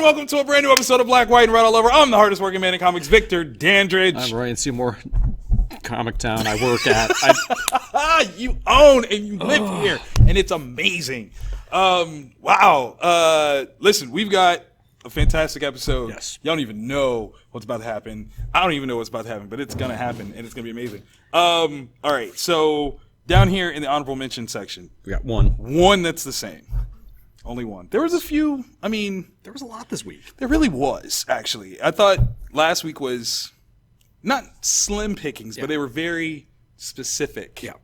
welcome to a brand new episode of Black, White, and Red All Over. I'm the hardest working man in comics, Victor Dandridge. I'm Ryan Seymour, Comic Town I work at. You own and you live here, and it's amazing. Wow. Listen, we've got a fantastic episode. Yes. Y'all don't even know what's about to happen. I don't even know what's about to happen, but it's going to happen, and it's going to be amazing. All right, so down here in the honorable mention section, We got one. one that's the same. Only one. There was a few, There was a lot this week. there really was, actually. I thought last week was not slim pickings, but they were very specific. Yeah.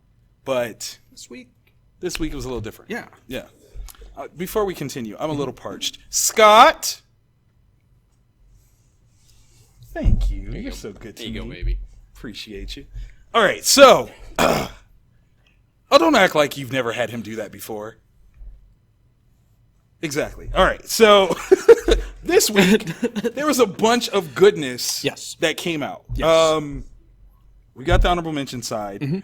But This week? this week was a little different. Yeah. Yeah. Before we continue, I'm a little parched. Scott! Thank you. You're so good to me. There you go, baby. Appreciate you. All right, so... oh, don't act like you've never had him do that before. Exactly. All right, so this week there was a bunch of goodness that came out. Yes. We got the honorable mention side. Mm-hmm.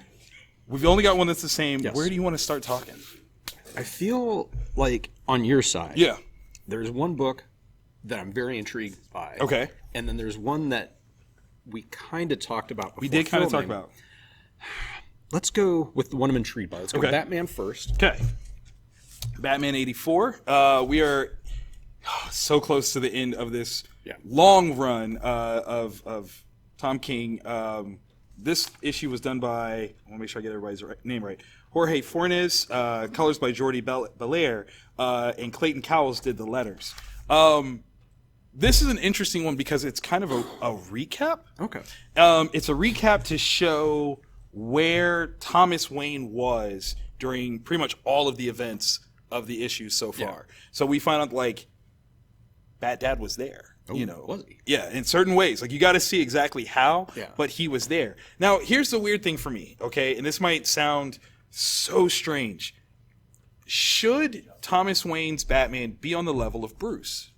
We've only got one that's the same. Yes. Where do you want to start talking? I feel like on your side, Yeah. there's one book that I'm very intrigued by. Okay. And then there's one that we kind of talked about before. We did kind of talk filming. about. Let's go with the one I'm intrigued by. Let's go with Batman first. Okay. Batman 84. We are so close to the end of this long run of Tom King. This issue was done by, I want to make sure I get everybody's name right, Jorge Fornes, colors by Jordi Belair, and Clayton Cowles did the letters. This is an interesting one because it's kind of a recap. Okay. It's a recap to show where Thomas Wayne was during pretty much all of the events of the issue so far. So we find out, like, Bat Dad was there. Was he? Yeah, in certain ways. Like, you got to see exactly how, Yeah. but he was there. Now, here's the weird thing for me, okay? And this might sound so strange. Should Thomas Wayne's Batman be on the level of Bruce?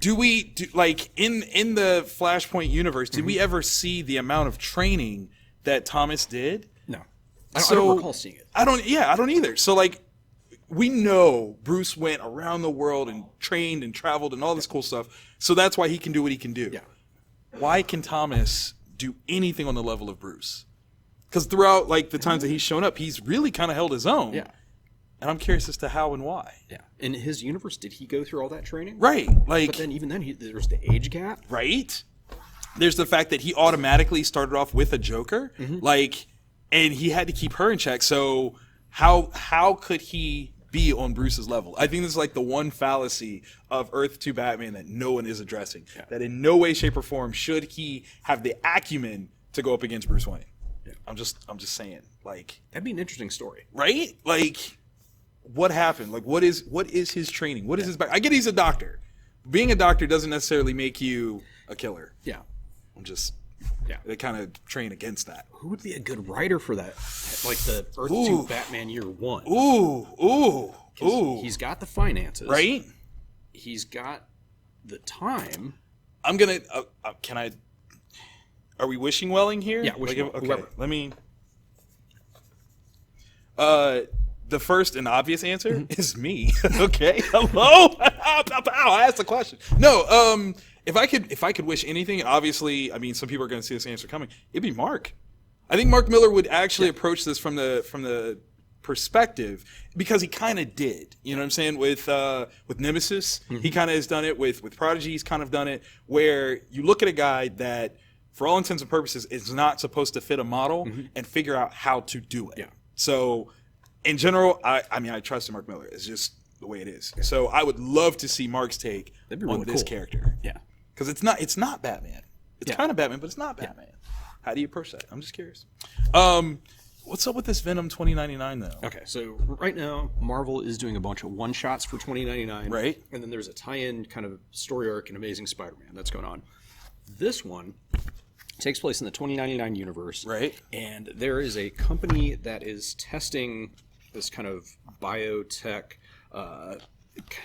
Like, in the Flashpoint universe, did we ever see the amount of training that Thomas did? No. I don't recall seeing it. I don't either. So, like, we know Bruce went around the world and trained and traveled and all this cool stuff. So that's why he can do what he can do. Yeah. Why can Thomas do anything on the level of Bruce? Because throughout, like, the times that he's shown up, he's really kind of held his own. Yeah. And I'm curious as to how and why. Yeah. In his universe, did he go through all that training? Right. Like, But then even then, there's the age gap. right? There's the fact that he automatically started off with a Joker. Like, and he had to keep her in check. So how could he be on Bruce's level? I think this is like the one fallacy of Earth 2 Batman that no one is addressing. Yeah. That in no way, shape, or form should he have the acumen to go up against Bruce Wayne. Yeah. I'm just saying, like, That'd be an interesting story. right? Like, what happened? Like, what is his training? What is his back? I get he's a doctor. Being a doctor doesn't necessarily make you a killer. Yeah. They kind of train against that. Who would be a good writer for that? Like the Earth 2 Batman Year 1. Ooh. He's got the finances. Right? He's got the time. I'm going to, can I, are we wishing welling here? Yeah, wishing okay, whoever. let me, the first and obvious answer is me. Okay, hello? I asked the question. No, if I could wish anything, and obviously, I mean, some people are going to see this answer coming, it'd be Mark. I think Mark Miller would actually approach this from the perspective, because he kind of did. You know what I'm saying? With Nemesis, he kind of has done it. With Prodigy, he's kind of done it, where you look at a guy that, for all intents and purposes, is not supposed to fit a model and figure out how to do it. Yeah. So, in general, I trust in Mark Miller. It's just the way it is. Yeah. So I would love to see Mark's take on this character. Yeah. Because it's not Batman. It's kind of Batman, but it's not Batman. How do you approach that? I'm just curious. What's up with this Venom 2099 though? Okay, so right now Marvel is doing a bunch of one-shots for 2099. Right. And then there's a tie-in kind of story arc in Amazing Spider-Man that's going on. This one takes place in the 2099 universe. Right. And there is a company that is testing this kind of biotech,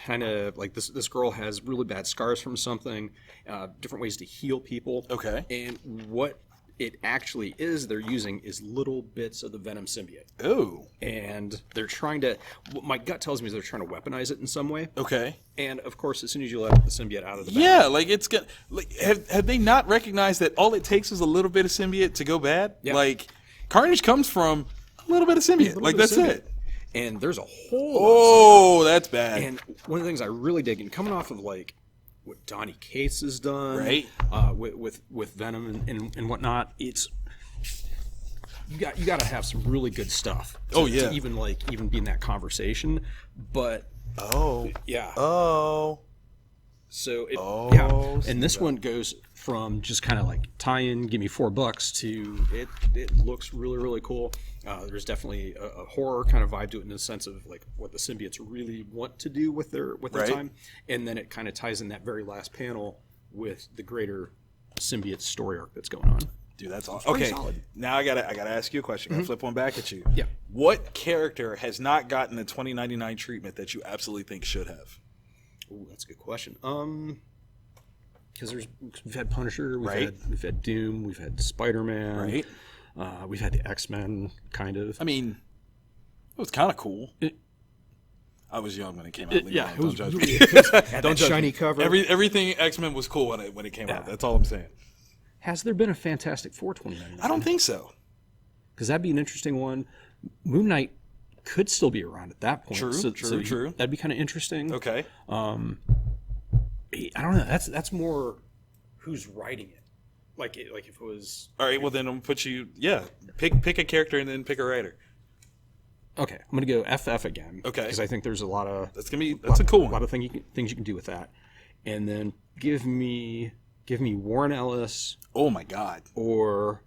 kind of like this girl has really bad scars from something, different ways to heal people. Okay. And what it actually is they're using is little bits of the Venom symbiote. Oh. And they're trying to, what my gut tells me is they're trying to weaponize it in some way. Okay. And of course, as soon as you let the symbiote out of the bag. Yeah, like it's got. Like, have they not recognized that all it takes is a little bit of symbiote to go bad? Yeah. Like, Carnage comes from a little bit of symbiote. Like, that's it. And there's a whole Oh, that's bad. And one of the things I really dig, and coming off of like what Donny Cates has done, right? With Venom and whatnot, it's you got to have some really good stuff. To even be in that conversation. But and this one goes from just kind of like tie in, give me $4 to it looks really, really cool. There's definitely a horror kind of vibe to it in the sense of like what the symbiotes really want to do with their time, and then it kind of ties in that very last panel with the greater symbiote story arc that's going on. Dude, that's awesome. Okay, solid. Now I gotta ask you a question. I'll flip one back at you. Yeah. What character has not gotten the 2099 treatment that you absolutely think should have? Ooh, that's a good question. Because we've had Punisher, we've had Doom, we've had Spider-Man, right? We've had the X-Men, kind of. I mean, it was kind of cool. I was young when it came out. It Don't was judge really, me. Don't judge shiny me. Cover. Everything X-Men was cool when it came out. That's all I'm saying. Has there been a Fantastic Four 2099? I don't think so. Because that'd be an interesting one. Moon Knight could still be around at that point. True. That'd be kind of interesting. Okay. I don't know. That's more who's writing it. Like if it was. All right. Well, then I'm gonna put you. Yeah. Pick a character and then pick a writer. Okay, I'm gonna go FF again. Okay. Because I think there's a lot of. That's a cool one. A lot of things you can do with that, and then give me Warren Ellis. Oh my God. Or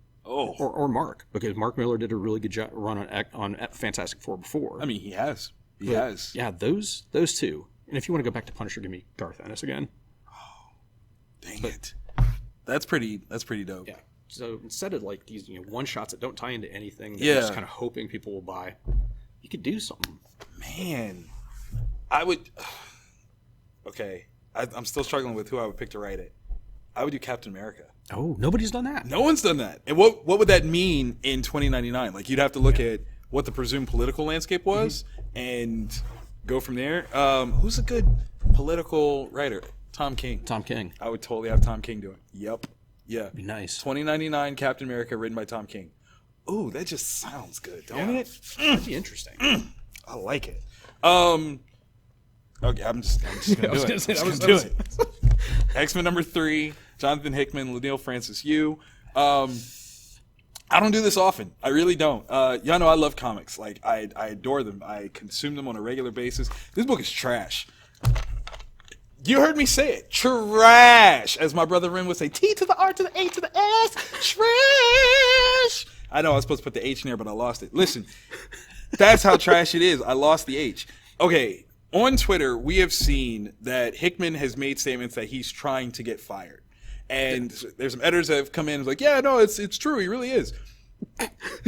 Mark, because Mark Miller did a really good job run on Fantastic Four before. I mean, he has. He has. Yeah, those two. And if you want to go back to Punisher, give me Garth Ennis again. Oh, dang it. That's pretty dope. Yeah. So instead of like these one shots that don't tie into anything, that you're just kind of hoping people will buy, you could do something. Man, I would. Okay, I'm still struggling with who I would pick to write it. I would do Captain America. Oh, nobody's done that. No one's done that. And what would that mean in 2099? Like, you'd have to look at what the presumed political landscape was and go from there. Who's a good political writer? Tom King. I would totally have Tom King do it. Yep. Yeah. Be nice. 2099 Captain America written by Tom King. Ooh, that just sounds good, don't it? That'd be interesting. I like it. Okay, I'm just gonna do it. X-Men number 3, Jonathan Hickman, Neil Francis Yu. I don't do this often. I really don't. Y'all know I love comics. Like, I adore them. I consume them on a regular basis. This book is trash. You heard me say it. Trash. As my brother Ren would say, T to the R to the A to the S. Trash. I know I was supposed to put the H in there, but I lost it. Listen, that's how trash it is. I lost the H. Okay. On Twitter, we have seen that Hickman has made statements that he's trying to get fired. And there's some editors that have come in and like, yeah, no, it's true. He really is.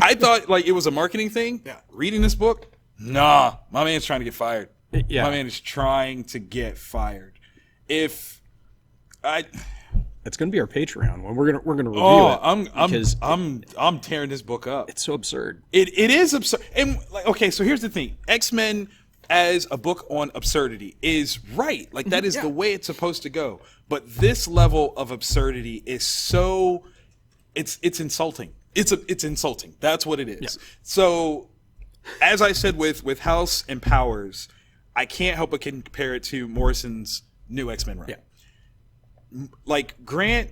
I thought like it was a marketing thing. Yeah. Reading this book, nah, my man's trying to get fired. Yeah. My man is trying to get fired. It's going to be our Patreon when we're gonna review it. I'm tearing this book up. It's so absurd. It is absurd. And like, okay, so here's the thing: X-Men as a book on absurdity is right. Like that is the way it's supposed to go. But this level of absurdity is so it's insulting. It's insulting. That's what it is. Yeah. So as I said with House and Powers, I can't help but compare it to Morrison's new X-Men run. Yeah. Like Grant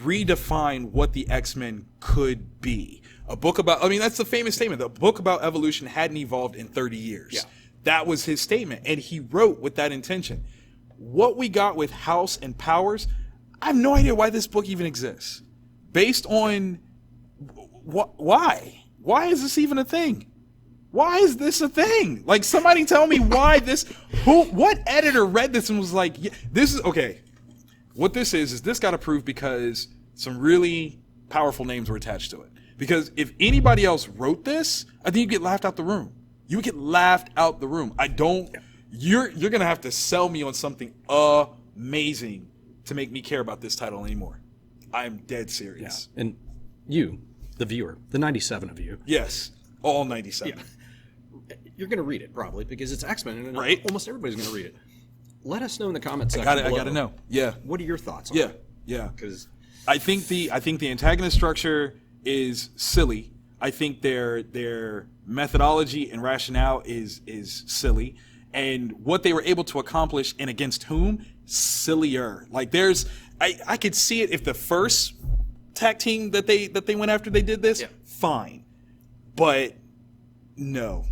redefined what the X-Men could be. A book about, I mean, that's the famous statement. The book about evolution hadn't evolved in 30 years. Yeah. That was his statement. And he wrote with that intention. What we got with House and Powers, I have no idea why this book even exists. Based on why? Why is this even a thing? Why is this a thing? Like, somebody tell me why this, what editor read this and was like, yeah, this is, okay. What this is this got approved because some really powerful names were attached to it. Because if anybody else wrote this, I think you get laughed out the room. You would get laughed out the room. You're going to have to sell me on something amazing to make me care about this title anymore. I'm dead serious. Yeah. And you, the viewer, the 97 of you. Yes, all 97. Yeah. You're going to read it probably because it's X-Men, and Right. almost everybody's going to read it. Let us know in the comment section. I got to know. Yeah. What are your thoughts on it? Yeah. Because I think the antagonist structure is silly. I think their methodology and rationale is silly, and what they were able to accomplish and against whom, sillier. Like I could see it if the first tag team that they went after they did this, fine, but no,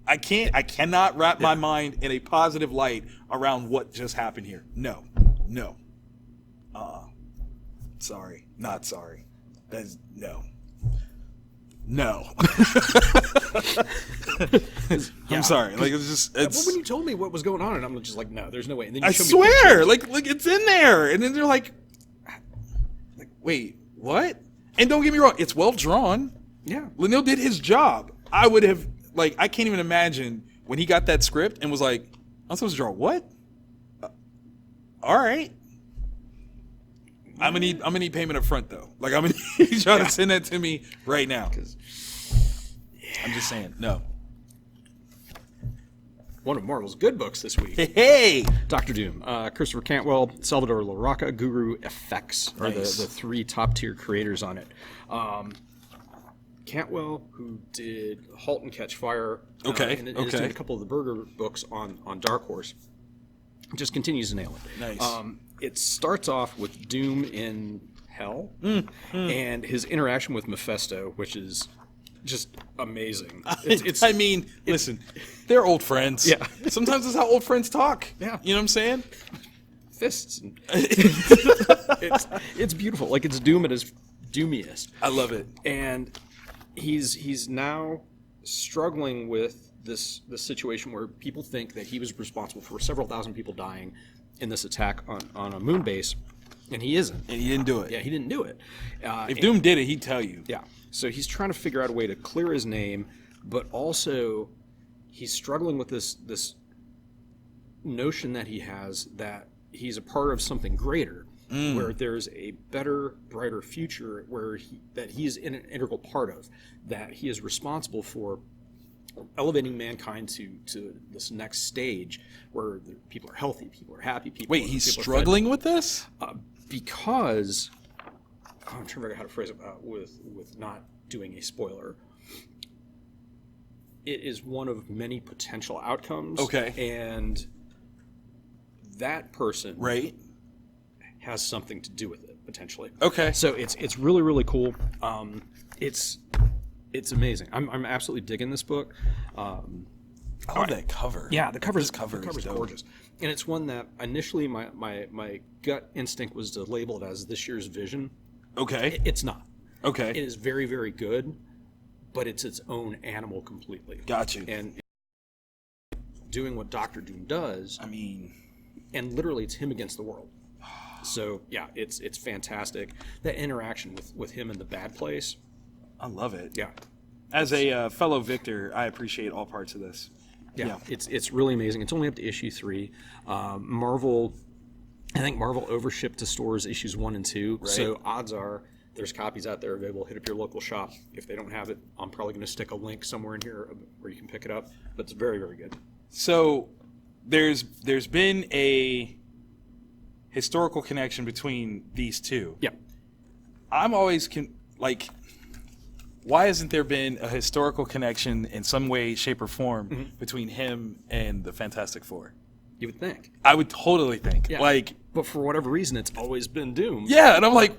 I cannot wrap my mind in a positive light around what just happened here. No. Sorry, not sorry. That's no. I'm sorry. Like it's but when you told me what was going on, and I'm just like, no, there's no way. And then you I showed swear, me like it's in there, and then they're like, wait, what? And don't get me wrong, it's well drawn. Yeah. Leinil did his job. I would have I can't even imagine when he got that script and was like, I'm supposed to draw what? All right. I'm gonna need payment up front though. Like I'm gonna need y'all to send that to me right now. I'm just saying, no. One of Marvel's good books this week. Hey! Dr. Doom. Christopher Cantwell, Salvador Larroca, Guru Effects are the three top-tier creators on it. Cantwell, who did *Halt and Catch Fire*, and has done a couple of the Berger books on Dark Horse, just continues to nail it. Nice. It starts off with Doom in hell, and his interaction with Mephisto, which is just amazing. Listen, they're old friends. Yeah. Sometimes that's how old friends talk. Yeah. You know what I'm saying? Fists. It's beautiful. Like, it's Doom at his doomiest. I love it. And he's now struggling with this situation where people think that he was responsible for several thousand people dying in this attack on a moon base, and he isn't. And he didn't do it. Yeah, he didn't do it. If Doom did it, he'd tell you. Yeah. So he's trying to figure out a way to clear his name, but also he's struggling with this notion that he has that he's a part of something greater, where there's a better, brighter future that he's an integral part of, that he is responsible for elevating mankind to this next stage where people are healthy, people are happy. Wait, he's struggling with this? Because I'm trying to figure out how to phrase it with not doing a spoiler. It is one of many potential outcomes. Okay. And that person has something to do with it, potentially. Okay. So it's really, really cool. It's amazing. I'm absolutely digging this book. I love that cover. Yeah, the cover's dope. gorgeous. And it's one that initially my gut instinct was to label it as this year's Vision. Okay. It's not. Okay. It is very, very good, but it's its own animal completely. Got you. And doing what Dr. Doom does, and literally it's him against the world. So, yeah, it's fantastic. That interaction with him in the bad place. I love it. Yeah. As a fellow Victor, I appreciate all parts of this. Yeah. It's really amazing. It's only up to issue 3. I think Marvel overshipped to stores issues 1 and 2. Right. So odds are there's copies out there available. Hit up your local shop. If they don't have it, I'm probably going to stick a link somewhere in here where you can pick it up. But it's very, very good. So there's been a historical connection between these two. Yeah. I'm always why hasn't there been a historical connection in some way, shape, or form between him and the Fantastic Four? You would think. I would totally think. Yeah. But for whatever reason, it's always been Doom. Yeah, and I'm like,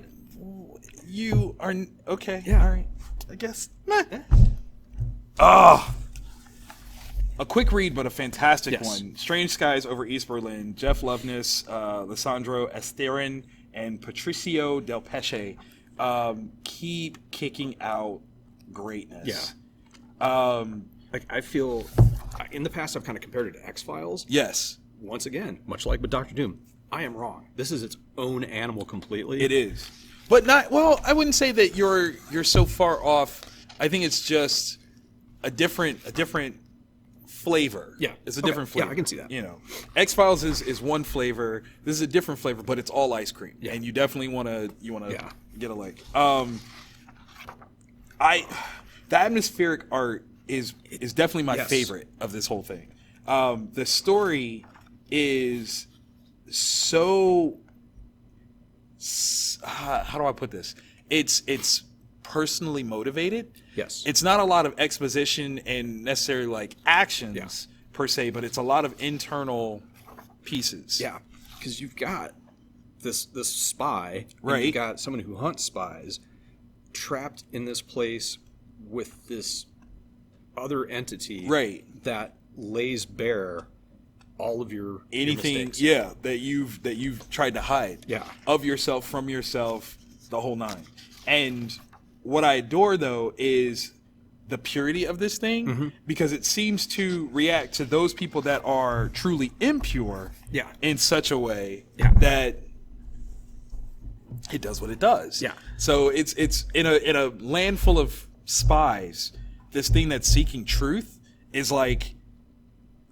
you are okay. Yeah. All right. I guess. Meh. Oh. A quick read, but a fantastic one. Strange Skies over East Berlin. Jeff Loveness, Lissandro Esterin, and Patricio Del Pesce keep kicking out greatness. Yeah. I feel in the past I've kind of compared it to X-Files. Yes. Once again, much like with Dr. Doom, I am wrong. This is its own animal completely. It is. But not well, I wouldn't say that you're so far off. I think it's just a different flavor. Yeah. It's a different Yeah, flavor. I can see that. You know, X-Files is one flavor. This is a different flavor, but it's all ice cream. Yeah. And you definitely want to Yeah. get a like. The atmospheric art is definitely my Yes. favorite of this whole thing. The story is so how do I put this? It's personally motivated. Yes. It's not a lot of exposition and necessarily like actions per se, but it's a lot of internal pieces. Yeah, because you've got this spy, and Right. you've got someone who hunts spies, trapped in this place with this other entity, Right. that lays bare all of your Anything, mistakes. yeah, that you've tried to hide, Yeah. of yourself, from yourself, the whole nine. And what I adore though is the purity of this thing, because it seems to react to those people that are truly impure, Yeah. in such a way Yeah. that it does what it does. Yeah. So it's in a land full of spies, this thing that's seeking truth is like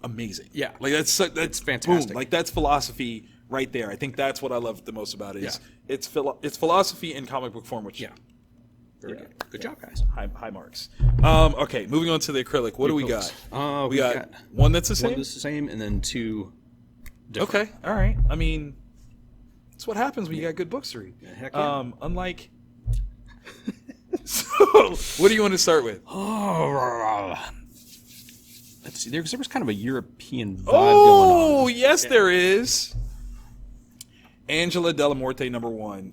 amazing. Yeah. Like that's fantastic. Boom. Like that's philosophy right there. I think that's what I love the most about it. Is Yeah. it's philosophy in comic book form, which Yeah. Very Yeah. good. Good job, guys. high marks. Okay, moving on to the acrylic. What do we got? We got one that's the one same. that's the same, and then two different. Okay, all right. I mean, that's what happens when you got good books to read. heck yeah. Unlike. So, what do you want to start with? Let's see. There was kind of a European vibe going on. Oh, yes, there is. Angela Della Morte #1.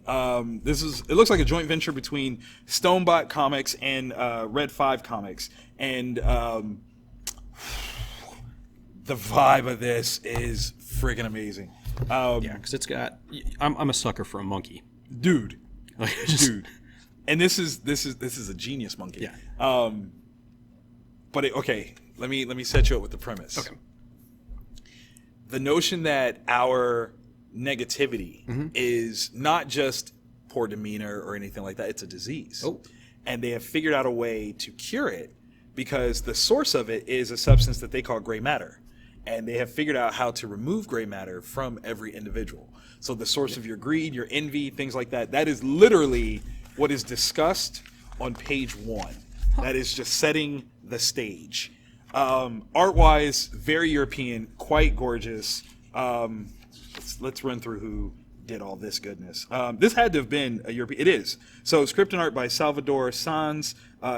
It looks like a joint venture between Stonebot Comics and Red 5 Comics, and the vibe of this is freaking amazing. Yeah, because it's got. I'm a sucker for a monkey. Dude, Like, just- dude, and this is a genius monkey. Yeah. But okay, let me set you up with the premise. Okay. The notion that our negativity is not just poor demeanor or anything like that, it's a disease. Oh. And they have figured out a way to cure it because the source of it is a substance that they call gray matter. And they have figured out how to remove gray matter from every individual. So the source of your greed, your envy, things like that, that is literally what is discussed on page 1. That is just setting the stage. Art-wise, very European, quite gorgeous. Let's run through who did all this goodness. This had to have been a European. It is. So script and art by Salvador Sanz,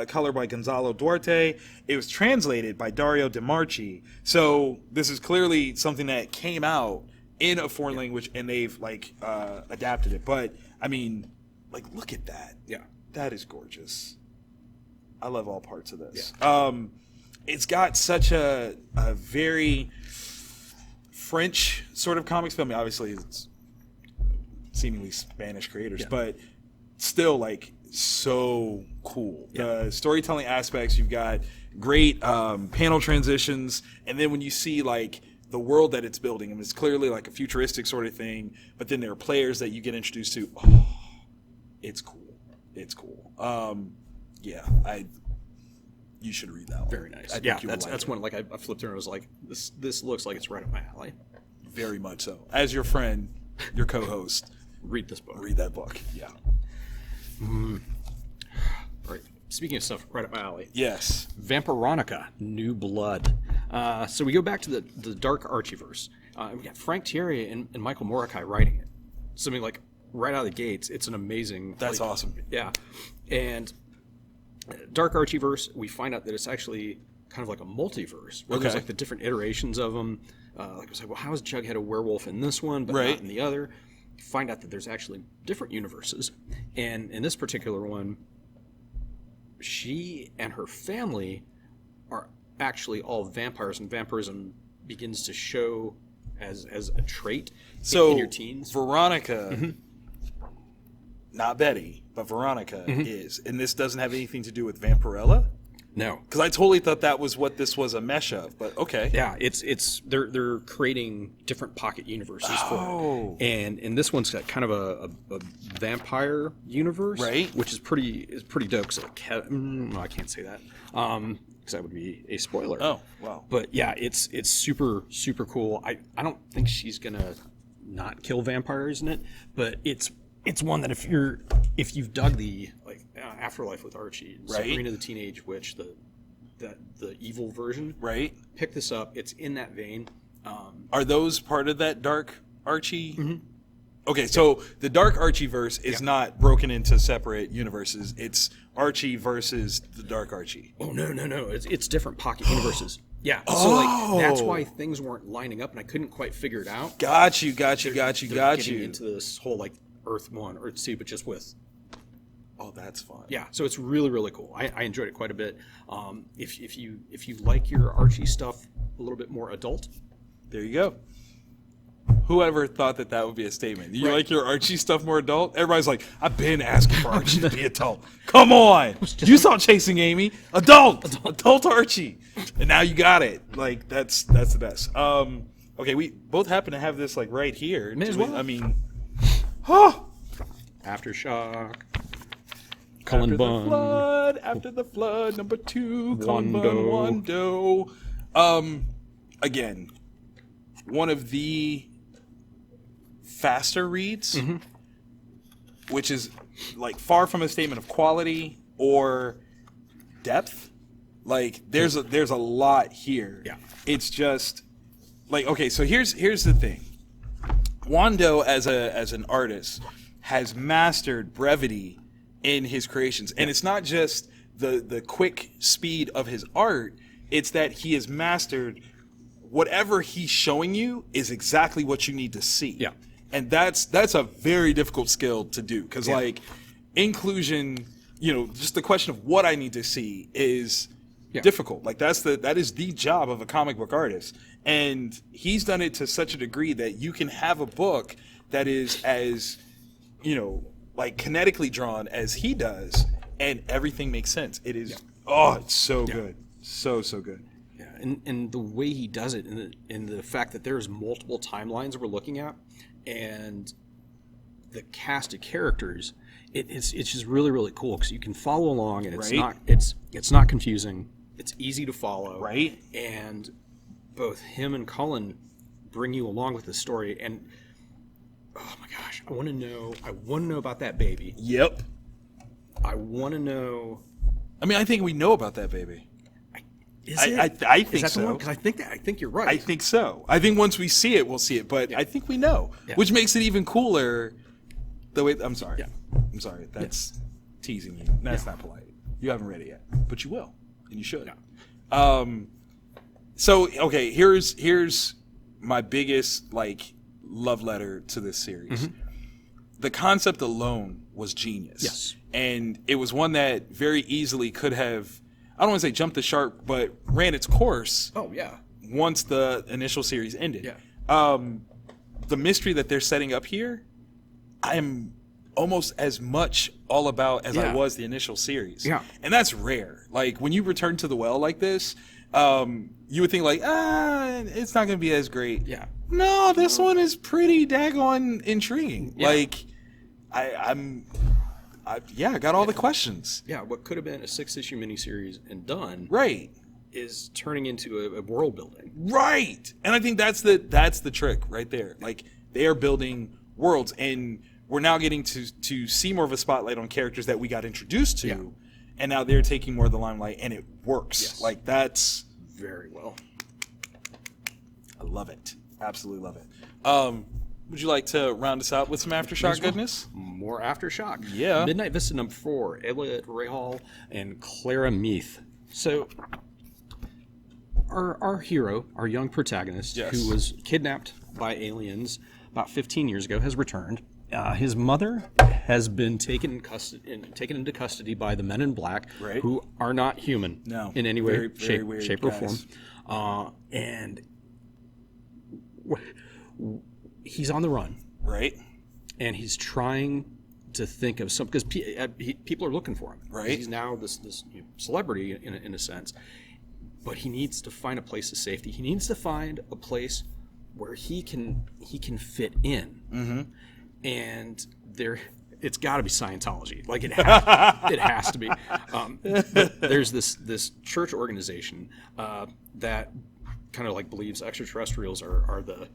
color by Gonzalo Duarte. It was translated by Dario De Marchi. So this is clearly something that came out in a foreign language, and they've adapted it. But I mean, like, look at that. Yeah. That is gorgeous. I love all parts of this. It's got such a very French sort of comics film. Obviously, it's seemingly Spanish creators, but still, like, so cool. The storytelling aspects, you've got great panel transitions, and then when you see, like, the world that it's building, and it's clearly like a futuristic sort of thing, but then there are players that you get introduced to. Oh, it's cool. It's cool. You should read that one. Very nice. I think Yeah, you will like that's it. one. Like I flipped through and I was like, this looks like it's right up my alley. Very much so. As your friend, your co-host, Read this book. read that book. Yeah. All right. Speaking of stuff right up my alley, Yes. Vampironica, New Blood. So we go back to the dark Archieverse. We got Frank Thierry and Michael Mordecai writing it. Something like right out of the gates. It's an amazing. That's awesome. Yeah, and Dark Archieverse, we find out that it's actually kind of like a multiverse where there's Okay. like the different iterations of them. Like it's like, well, how is Jughead a werewolf in this one, but Right. not in the other? You find out that there's actually different universes, and in this particular one, she and her family are actually all vampires, and vampirism begins to show as a trait in your teens. Veronica, not Betty, but Veronica is, and this doesn't have anything to do with Vampirella. No. Because I totally thought that was what this was a mesh of, but okay. Yeah, it's they're creating different pocket universes Oh. for it, and this one's got kind of a vampire universe, Right. Which is pretty dope. So I can't say that. because that would be a spoiler. Oh, wow. But yeah, it's super super cool. I don't think she's gonna not kill vampires in it, but it's one that if you've dug the Afterlife with Archie, right. Sabrina the Teenage Witch, the evil version, right? Pick this up. It's in that vein. Are those part of that Dark Archie? Mm-hmm. Okay, so the Dark Archie verse is not broken into separate universes. It's Archie versus the Dark Archie. Oh no! It's different pocket universes. Yeah. So that's why things weren't lining up, and I couldn't quite figure it out. Got you. Getting into this whole Earth 1, Earth 2, but just with. Oh, that's fun. Yeah, so it's really really cool. I enjoyed it quite a bit. If you like your Archie stuff a little bit more adult, there you go. Whoever thought that would be a statement? You like your Archie stuff more adult? Everybody's like, I've been asking for Archie to be adult. Come on, you saw Chasing Amy, adult Archie, and now you got it. That's the best. Okay, we both happen to have this right here. May as well. I mean, Aftershock. Cullen After the flood, number 2, Cullen Wando. Again, one of the faster reads, which is far from a statement of quality or depth. There's a lot here. Yeah. It's just okay, so here's the thing. Wando as an artist has mastered brevity in his creations, and it's not just the quick speed of his art, it's that he has mastered whatever he's showing you is exactly what you need to see. Yeah. And that's a very difficult skill to do, because inclusion, just the question of what I need to see is difficult. That is the job of a comic book artist, and he's done it to such a degree that you can have a book that is as kinetically drawn as he does, and everything makes sense. It is it's so good, so good. Yeah, and the way he does it, and the fact that there's multiple timelines we're looking at, and the cast of characters, it's just really really cool because you can follow along, and it's not confusing. It's easy to follow, right? And both him and Cullen bring you along with the story, and oh my gosh, I want to know about that baby. Yep. I want to know. I mean, I think we know about that baby. I think so. Because I think you're right. I think so. I think once we see it, we'll see it. But I think we know, which makes it even cooler. The way I'm sorry. Yeah. I'm sorry. That's teasing you. That's not polite. You haven't read it yet, but you will, and you should. Yeah. So okay, here's my biggest love letter to this series. Mm-hmm. The concept alone was genius. Yes. And it was one that very easily could have, I don't want to say jumped the shark, but ran its course. Oh, yeah. Once the initial series ended. Yeah. The mystery that they're setting up here, I'm almost as much all about as I was the initial series. Yeah. And that's rare. When you return to the well like this, you would think it's not going to be as great. Yeah. No, this one is pretty daggone intriguing. Yeah. I got all the questions. Yeah, what could have been a 6-issue miniseries and done is turning into a world building. Right. And I think that's the trick right there. They are building worlds, and we're now getting to see more of a spotlight on characters that we got introduced to, and now they're taking more of the limelight, and it works. Yes. That's very well. I love it. Absolutely love it. Would you like to round us out with some AfterShock goodness? More AfterShock. Yeah. Midnight Vista number 4, Elliot Rahal and Clara Meath. So, our hero, our young protagonist, who was kidnapped by aliens about 15 years ago, has returned. His mother has been taken into custody by the Men in Black, who are not human in any way, shape or form. And he's on the run, and he's trying to think of some, because people are looking for him. He's now this celebrity in a sense, but he needs to find a place of safety. He needs to find a place where he can fit in. Mm-hmm. And it's got to be Scientology. Like it has to be. But there's this church organization that kind of like believes extraterrestrials are the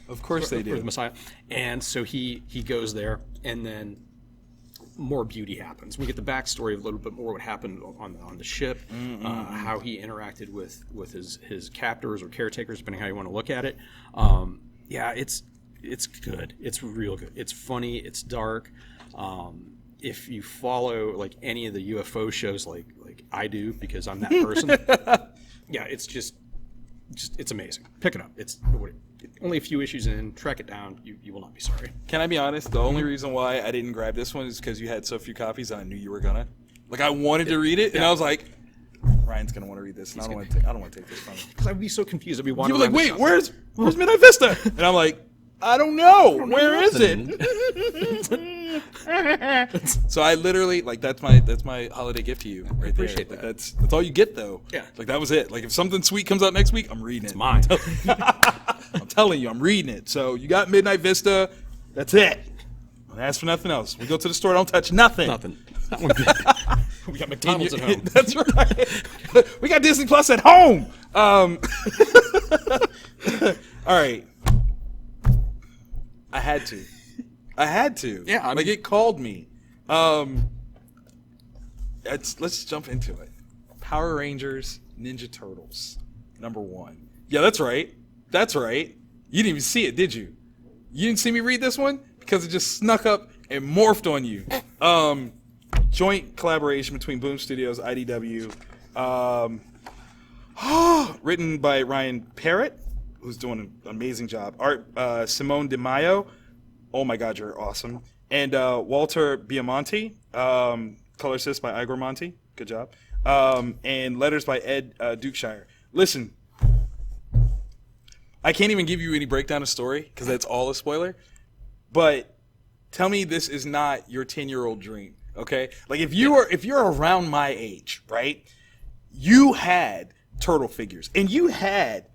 Of course they do. the Messiah, and so he goes there, and then more beauty happens. We get the backstory of a little bit more what happened on the ship, how he interacted with his captors or caretakers, depending how you want to look at it. Yeah, it's good. It's real good. It's funny. It's dark. If you follow like any of the UFO shows, like I do, because I'm that person, yeah, it's just it's amazing. Pick it up. It's only a few issues in. Track it down. You will not be sorry. Can I be honest? The only reason why I didn't grab this one is because you had so few copies, and I knew you were gonna. Like, I wanted to read it, and I was like, Ryan's gonna want to read this, and I don't want to take this from him. Because I'd be so confused. I'd be You wandering. were like, around the wait, shop. where's Midnight Vista? And I'm like, I don't know. Where is it? So I literally, like, that's my holiday gift to you, right there. Appreciate Like, that. that's all you get, though. Yeah. Like, that was it. Like, if something sweet comes out next week, I'm reading it. It's mine. I'm telling you, I'm reading it. So you got Midnight Vista. That's it. Don't ask for nothing else. We go to the store, don't touch nothing. Nothing. That one good. We got McDonald's at home. That's right. We got Disney Plus at home. All right. I had to. Yeah, I like mean- it called me. Let's jump into it. Power Rangers Ninja Turtles #1. Yeah, that's right. You didn't even see it, did you? You didn't see me read this one because it just snuck up and morphed on you. Joint collaboration between Boom Studios, IDW. Written by Ryan Parrott, who's doing an amazing job. Art, Simone Di Maio. Oh my God, you're awesome. And Walter Biamonte. Color assist by Igor Monti. Good job. And letters by Ed Dukeshire. Listen, I can't even give you any breakdown of story because that's all a spoiler. But tell me this is not your 10-year-old dream, okay? Like if you're around my age, right? You had turtle figures and you had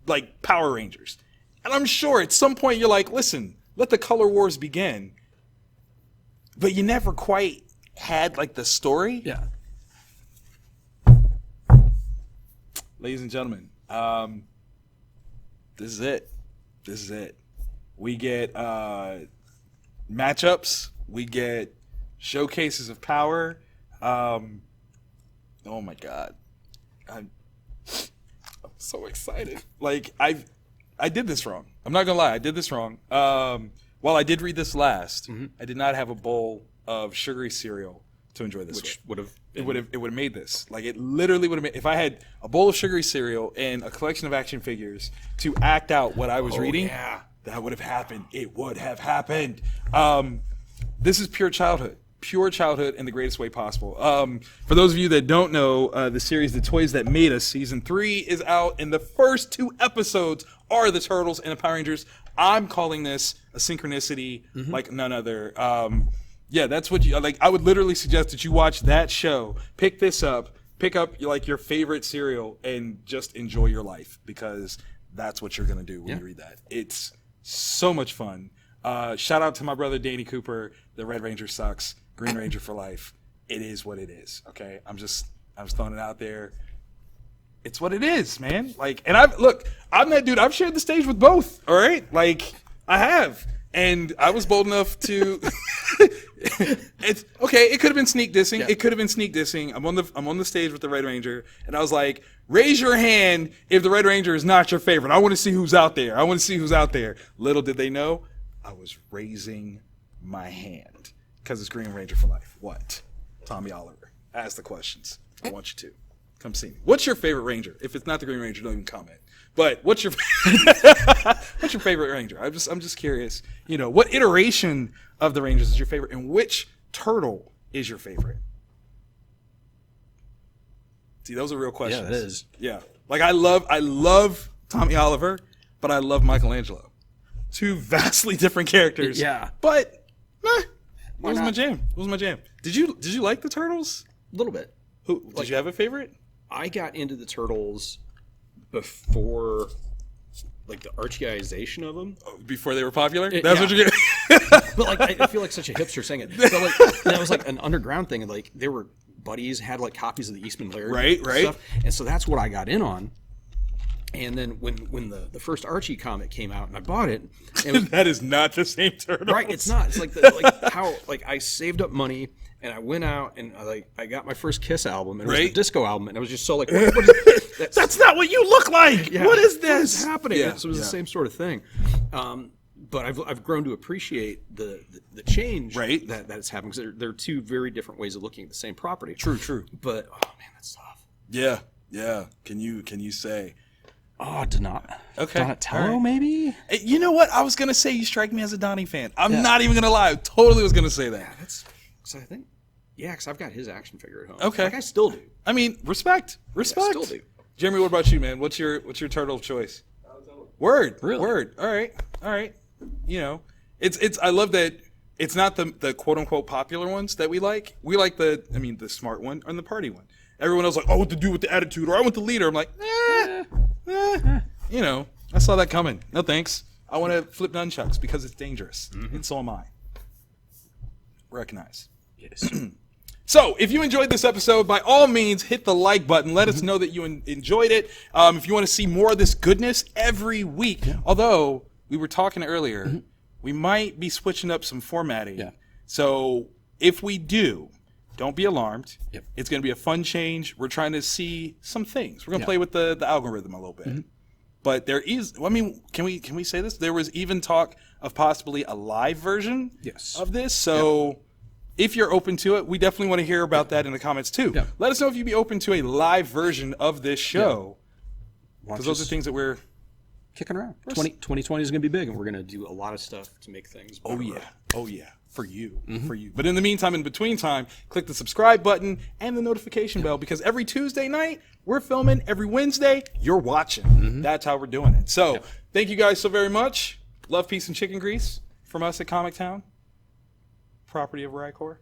like Power Rangers. And I'm sure at some point you're like, listen, let the color wars begin. But you never quite had like the story. Yeah. Ladies and gentlemen, this is it. We get matchups. We get showcases of power. Oh my God. I'm so excited. Like I did this wrong. I'm not gonna lie. I did this wrong. While I did read this last, I did not have a bowl of sugary cereal to enjoy this Which with. would have It would have made this. Like it literally would have made. If I had a bowl of sugary cereal and a collection of action figures to act out what I was reading, yeah. that would have happened. It would have happened. This is pure childhood in the greatest way possible. For those of you that don't know, the series The Toys That Made Us Season 3 is out, and the first 2 episodes are the Turtles and the Power Rangers. I'm calling this a synchronicity like none other. Yeah, that's what you like. I would literally suggest that you watch that show, pick this up, pick up like your favorite cereal, and just enjoy your life because that's what you're gonna do when you read that. It's so much fun. Shout out to my brother Danny Cooper. The Red Ranger sucks. Green Ranger for life. It is what it is. Okay, I'm just throwing it out there. It's what it is, man. Like, and I'm that dude. I've shared the stage with both. All right, like I have. And I was bold enough to. It's okay. It could have been sneak dissing. Yeah. It could have been sneak dissing. I'm on the stage with the Red Ranger, and I was like, "Raise your hand if the Red Ranger is not your favorite. I want to see who's out there. Little did they know, I was raising my hand because it's Green Ranger for life. What? Tommy Oliver. Ask the questions. I want you to come see me. What's your favorite Ranger? If it's not the Green Ranger, don't even comment. But what's your favorite Ranger? I'm just curious. You know, what iteration of the Rangers is your favorite, and which turtle is your favorite? See, those are real questions. Yeah, it is. Yeah, like I love Tommy Oliver, but I love Michelangelo. 2 vastly different characters. Yeah, but it was not? my jam. Did you like the Turtles? A little bit. Did you have a favorite? I got into the Turtles before, like, the Archieization of them. Before they were popular? That's That's what you're getting. But like, I feel like such a hipster saying it. But like, that was like an underground thing. And like, there were buddies had like copies of the Eastman Laird, Right. stuff, and so that's what I got in on. And then when the first Archie comic came out and I bought it, That is not the same turtle. right? It's not. It's like how I saved up money and I went out and I got my first Kiss album and it was the disco album and I was just so like, what is, That's not what you look like. yeah, What is What this? is happening? Yeah, So it was the same sort of thing. But I've grown to appreciate the change Right. that it's happening because they're two very different ways of looking at the same property. True. But oh man, that's tough. Yeah. Can you say? Oh, Okay. Donatello, All right. maybe? Hey, you know what? I was gonna say you strike me as a Donnie fan. I'm not even gonna lie. I totally was gonna say that. Yeah, that's because I think, because I've got his action figure at home. Okay. Like I still do. I mean, respect. I still do. Jeremy, what about you, man? What's your turtle of choice? Word. Really? Word. All right. You know, it's. I love that. It's not the quote unquote popular ones that we like. We like the smart one and the party one. Everyone else like, oh, what to do with the attitude, or I want the leader. I'm like, you know, I saw that coming. No thanks. I want to flip nunchucks because it's dangerous, and so am I. Recognize. Yes. So, if you enjoyed this episode, by all means, hit the like button. Let us know that you enjoyed it. If you want to see more of this goodness every week, although we were talking earlier, we might be switching up some formatting. Yeah. So, if we do, don't be alarmed. Yep. It's going to be a fun change. We're trying to see some things. We're going to play with the algorithm a little bit. But there is, can we say this? There was even talk of possibly a live version of this. So if you're open to it, we definitely want to hear about that in the comments too. Yeah. Let us know if you'd be open to a live version of this show. Because those are things that we're kicking around. 2020 is going to be big, and we're going to do a lot of stuff to make things better. Oh yeah. For you. But in the meantime, in between time, click the subscribe button and the notification bell, because every Tuesday night we're filming. Every Wednesday you're watching. That's how we're doing it. So thank you guys so very much. Love, peace, and chicken grease from us at Comic Town, property of Ricor.